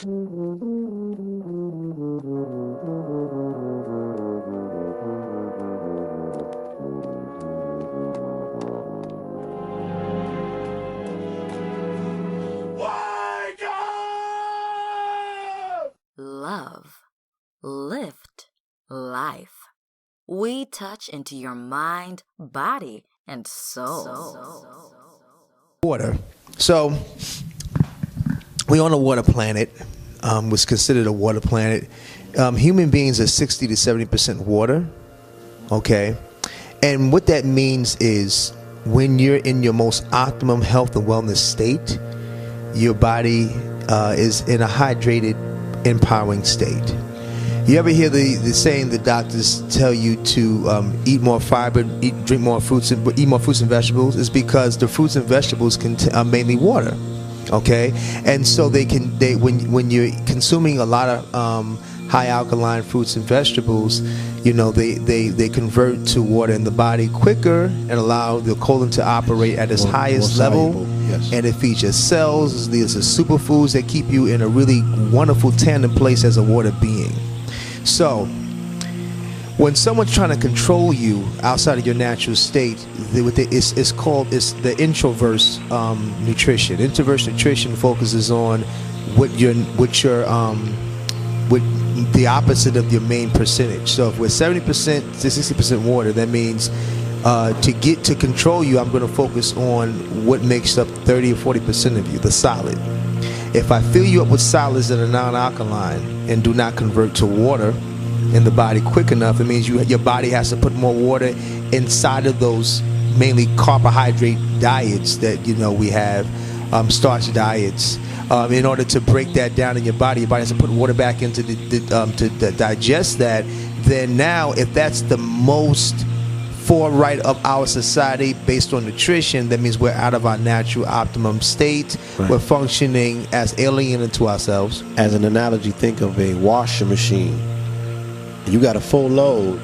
Love, lift, life. We touch into your mind, body, and soul. Water. So, we're on a water planet. Was considered a water planet. Human beings are 60 to 70% water. Okay? And what that means is when you're in your most optimum health and wellness state, your body is in a hydrated, empowering state. You ever hear the saying the doctors tell you to eat more fiber, drink more fruits, eat more fruits and vegetables? Is because the fruits and vegetables are mainly water. Okay, and so when you're consuming a lot of high alkaline fruits and vegetables, you know they convert to water in the body quicker and allow the colon to operate at its highest level. Yes. And it feeds your cells. These are superfoods that keep you in a really wonderful tandem place as a water being. So when someone's trying to control you outside of your natural state, it's called the introverse nutrition. Introverse nutrition focuses on what the opposite of your main percentage. So if we're 70% to 60% water, that means to control you, I'm going to focus on what makes up 30 or 40% of you, the solid. If I fill you up with solids that are non-alkaline and do not convert to water in the body quick enough, it means your body has to put more water inside of those mainly carbohydrate diets that we have, starch diets. In order to break that down in your body has to put water back into to digest that. Then now, if that's the most forthright of our society based on nutrition, that means we're out of our natural optimum state. Right. We're functioning as alien to ourselves. As an analogy, think of a washing machine. You got a full load,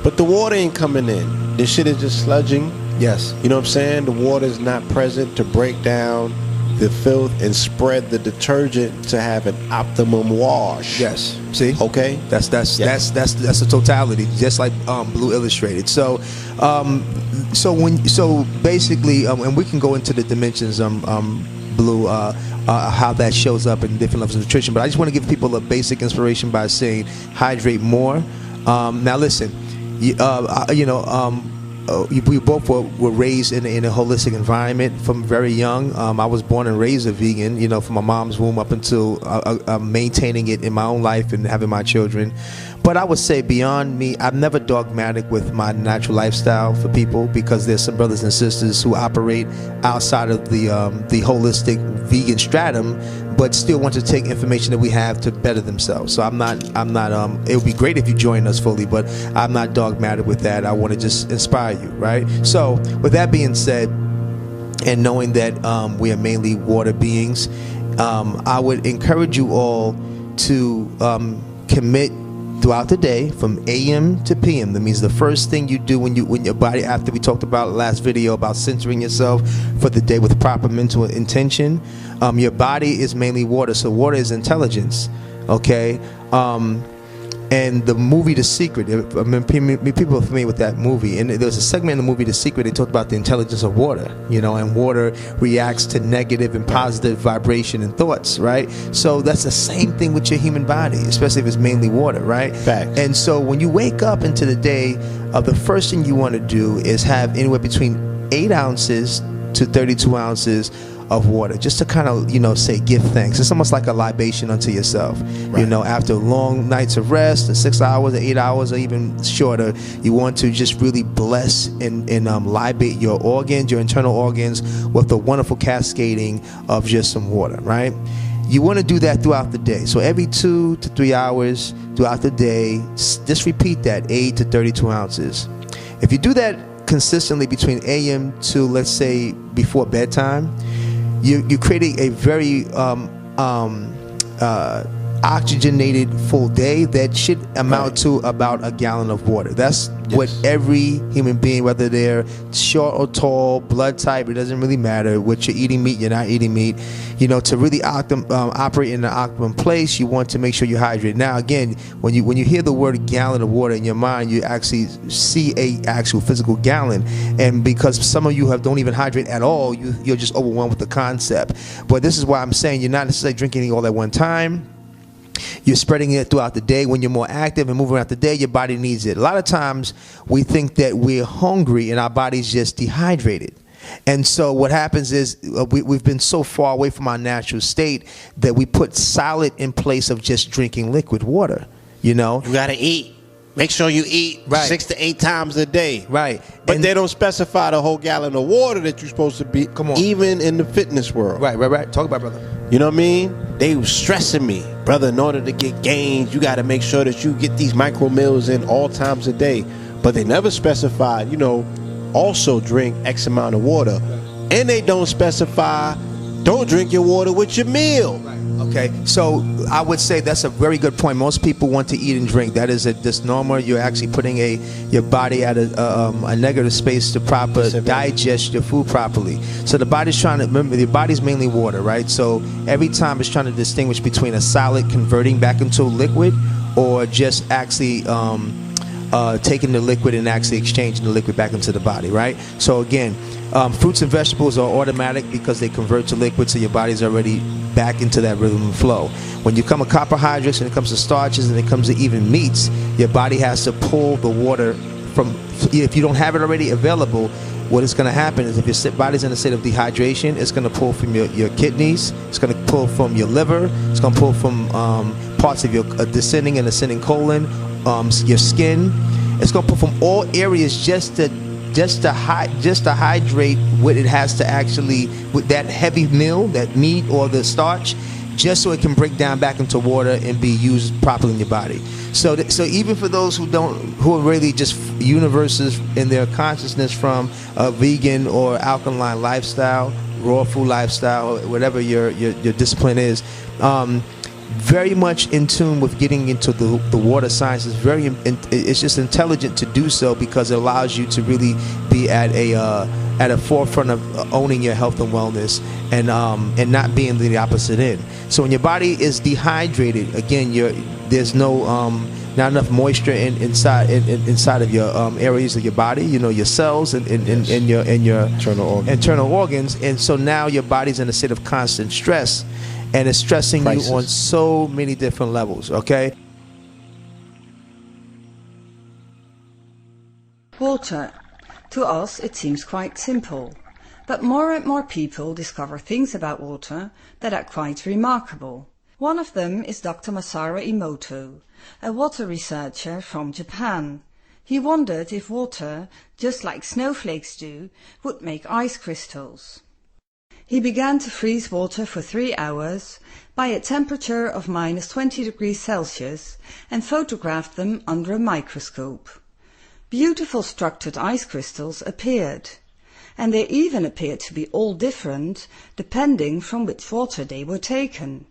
but the water ain't coming in. This shit is just sludging. Yes. You know what I'm saying? The water is not present to break down the filth and spread the detergent to have an optimum wash. Yes. See? Okay. That's the totality, just like Blue illustrated. So basically, and we can go into the dimensions, Blue, how that shows up in different levels of nutrition. But I just want to give people a basic inspiration by saying hydrate more. Now listen, we both were raised in a holistic environment from very young. I was born and raised a vegan, from my mom's womb up until maintaining it in my own life and having my children. But I would say beyond me, I'm never dogmatic with my natural lifestyle for people, because there's some brothers and sisters who operate outside of the holistic vegan stratum, but still want to take information that we have to better themselves. So I'm not. It would be great if you join us fully, but I'm not dogmatic with that. I want to just inspire you, right? So with that being said, and knowing that we are mainly water beings, I would encourage you all to commit throughout the day from AM to PM. That means the first thing you do when your body, after we talked about last video about centering yourself for the day with proper mental intention, your body is mainly water. So water is intelligence. Okay. And the movie The Secret, people are familiar with that movie, and there was a segment in the movie The Secret, they talked about the intelligence of water, and water reacts to negative and positive vibration and thoughts, right? So that's the same thing with your human body, especially if it's mainly water, right? Fact. And so when you wake up into the day, the first thing you want to do is have anywhere between 8 ounces to 32 ounces of water, just to kind of say give thanks. It's almost like a libation unto yourself. Right. After long nights of rest, the 6 hours or 8 hours or even shorter, you want to just really bless and libate your organs, your internal organs, with the wonderful cascading of just some water, right? You want to do that throughout the day. So every 2 to 3 hours throughout the day, just repeat that, 8 to 32 ounces. If you do that consistently between AM to, let's say, before bedtime, you're creating a very oxygenated full day, that should amount to about a gallon of water. That's what every human being, whether they're short or tall, blood type, it doesn't really matter. What you're eating meat, you're not eating meat. You know, to really operate in an optimum place, you want to make sure you hydrate. Now, again, when you hear the word gallon of water in your mind, you actually see a actual physical gallon. And because some of you don't even hydrate at all, you're just overwhelmed with the concept. But this is why I'm saying you're not necessarily drinking all at one time. You're spreading it throughout the day. When you're more active and moving around the day, your body needs it. A lot of times we think that we're hungry and our body's just dehydrated. And so what happens is we've been so far away from our natural state that we put solid in place of just drinking liquid water. You know, you got to eat. Make sure you eat 6 to 8 times a day. Right. But they don't specify the whole gallon of water that you're supposed to be. Come on. Even in the fitness world. Right. Talk about it, brother. You know what I mean? They were stressing me. Brother, in order to get gains, you got to make sure that you get these micro meals in all times a day. But they never specified, you know, also drink X amount of water. And they don't specify, don't drink your water with your meal. Okay, so I would say that's a very good point. Most people want to eat and drink. That is just normal. You're actually putting your body at a negative space to digest your food properly. So the body's trying to, remember, your body's mainly water, right? So every time it's trying to distinguish between a solid converting back into liquid or just actually taking the liquid and actually exchanging the liquid back into the body, right? So again, fruits and vegetables are automatic because they convert to liquid, so your body's already back into that rhythm and flow. When you come to carbohydrates and it comes to starches and it comes to even meats, your body has to pull the water from, if you don't have it already available, what is going to happen is if your body's in a state of dehydration, it's going to pull from your kidneys, it's going to pull from your liver, it's going to pull from parts of your descending and ascending colon, your skin. It's going to pull from all areas just to hydrate what it has to actually, with that heavy meal, that meat or the starch, just so it can break down back into water and be used properly in your body. So even for those who are really just universes in their consciousness from a vegan or alkaline lifestyle, raw food lifestyle, whatever your discipline is, very much in tune with getting into the water science is it's just intelligent to do so because it allows you to really be at a forefront of owning your health and wellness and not being the opposite end. So when your body is dehydrated, again, there's not enough moisture inside of your areas of your body, you know, your cells and your internal organs, and so now your body's in a state of constant stress. And it's stressing you on so many different levels, okay? Water. To us it seems quite simple, but more and more people discover things about water that are quite remarkable. One of them is Dr. Masaru Emoto, a water researcher from Japan. He wondered if water, just like snowflakes do, would make ice crystals. He began to freeze water for 3 hours by a temperature of minus 20 degrees Celsius and photographed them under a microscope. Beautiful structured ice crystals appeared, and they even appeared to be all different depending from which water they were taken.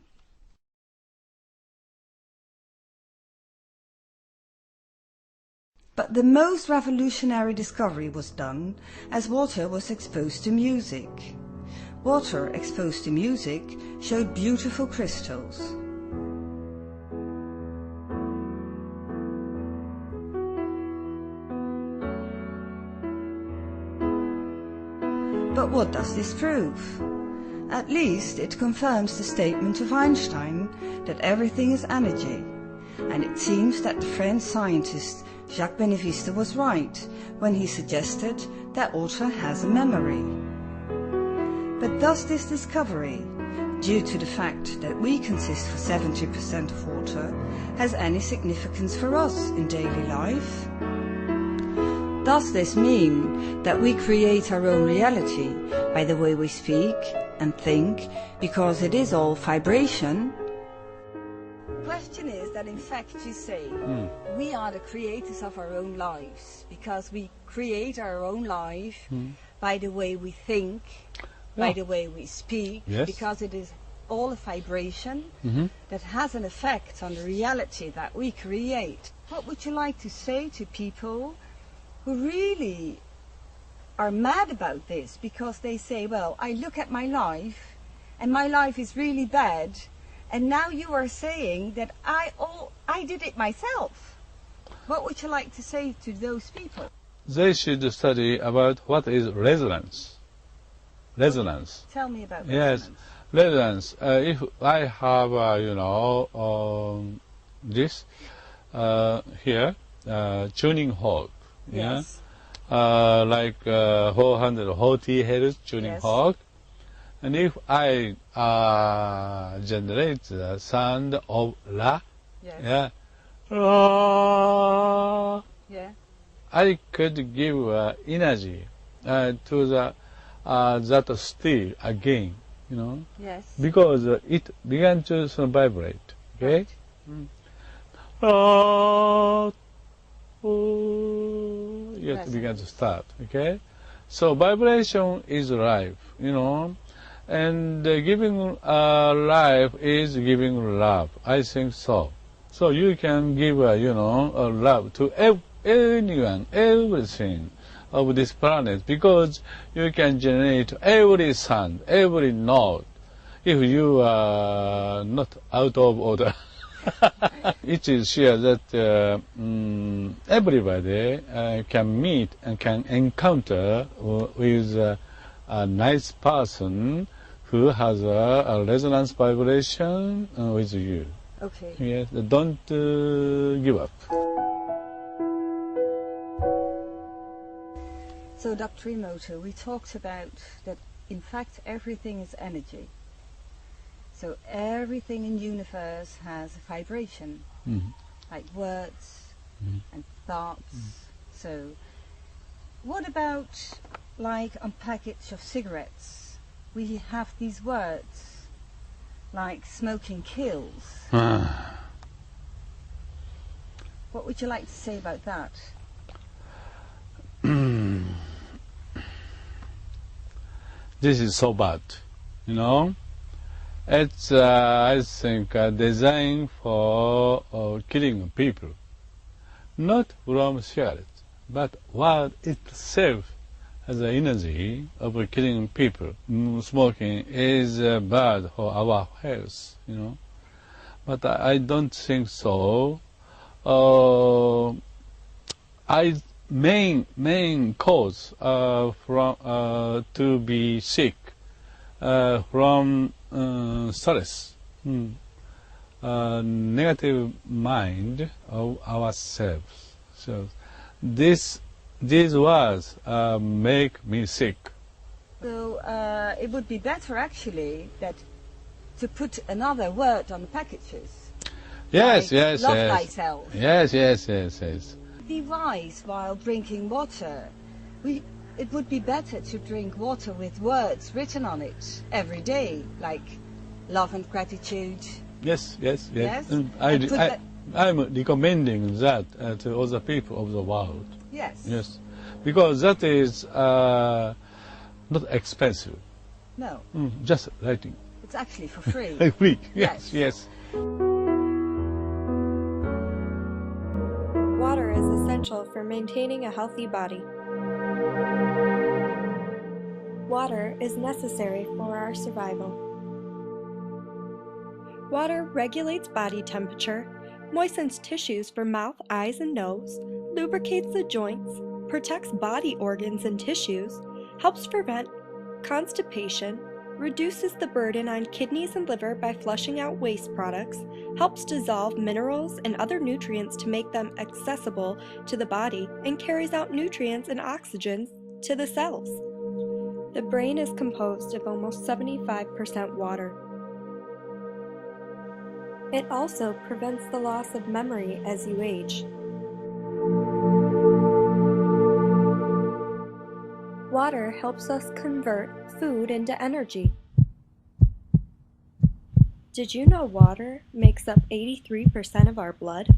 But the most revolutionary discovery was done as water was exposed to music. Water exposed to music showed beautiful crystals. But what does this prove? At least it confirms the statement of Einstein that everything is energy, and it seems that the French scientist Jacques Beneviste was right when he suggested that water has a memory. But does this discovery, due to the fact that we consist for 70% of water, has any significance for us in daily life? Does this mean that we create our own reality by the way we speak and think, because it is all vibration? The question is that in fact you say we are the creators of our own lives, because we create our own life by the way we think, by the way we speak, because it is all a vibration that has an effect on the reality that we create. What would you like to say to people who really are mad about this because they say, well, I look at my life and my life is really bad, and now you are saying that I did it myself. What would you like to say to those people? They should study about what is resonance. Resonance. Tell me about Yes, resonance. resonance. If I have, this here, tuning hog, Yes. like 440 hertz tuning Yes. hog, and if I generate the sound of la, Yes. la, Yeah. I could give energy to the that steel again, Yes. because it began to vibrate. Okay. You have to begin to start. Okay. So vibration is life, and giving life is giving love. I think so. So you can give, a love to anyone, everything of this planet, because you can generate every sound, every note, if you are not out of order. It is sure that everybody can meet and can encounter with a nice person who has a resonance vibration with you. Okay. Yes, don't give up. So, Dr. Emoto, we talked about that in fact everything is energy. So everything in the universe has a vibration, like words and thoughts. So what about, like, on package of cigarettes, we have these words like smoking kills. What would you like to say about that? This is so bad, It's, I think, designed for killing people. Not from cigarettes, but word itself has the energy of killing people. Smoking is bad for our health, But I don't think so. Main cause from to be sick from stress, negative mind of ourselves. So these words make me sick. So it would be better actually that to put another word on the packages. Yes, like yes, love yes. thyself. Yes. Be wise while drinking water. It would be better to drink water with words written on it every day, like love and gratitude. Yes. Yes? I'm recommending that to other people of the world. Yes. Yes, because that is not expensive. No. Just writing. It's actually for free. Free. Yes. Yes. Water is essential for maintaining a healthy body. Water is necessary for our survival. Water regulates body temperature, moistens tissues for mouth, eyes, and nose, lubricates the joints, protects body organs and tissues, helps prevent constipation, reduces the burden on kidneys and liver by flushing out waste products, helps dissolve minerals and other nutrients to make them accessible to the body, and carries out nutrients and oxygen to the cells. The brain is composed of almost 75% water. It also prevents the loss of memory as you age. Water helps us convert food into energy. Did you know water makes up 83% of our blood?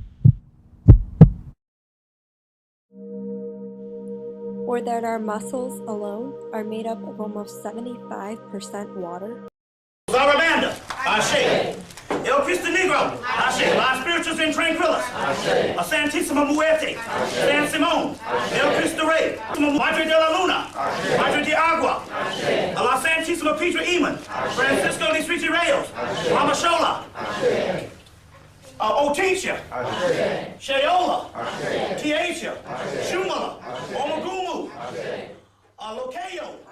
Or that our muscles alone are made up of almost 75% water? Amanda! Ashe. El Cristo Negro. Ashe. Las Spirituals in Tranquilis. Ashe. A Santissima Muerte. San Simón. El Cristo Rey. Madre de la Luna. Madre de Agua. A la Santísima Petra Eamon. Francisco de Street Reyes. Mama Shola. Otencia. Sheola. Tiatia. Shumala. Omagumu. Locayo.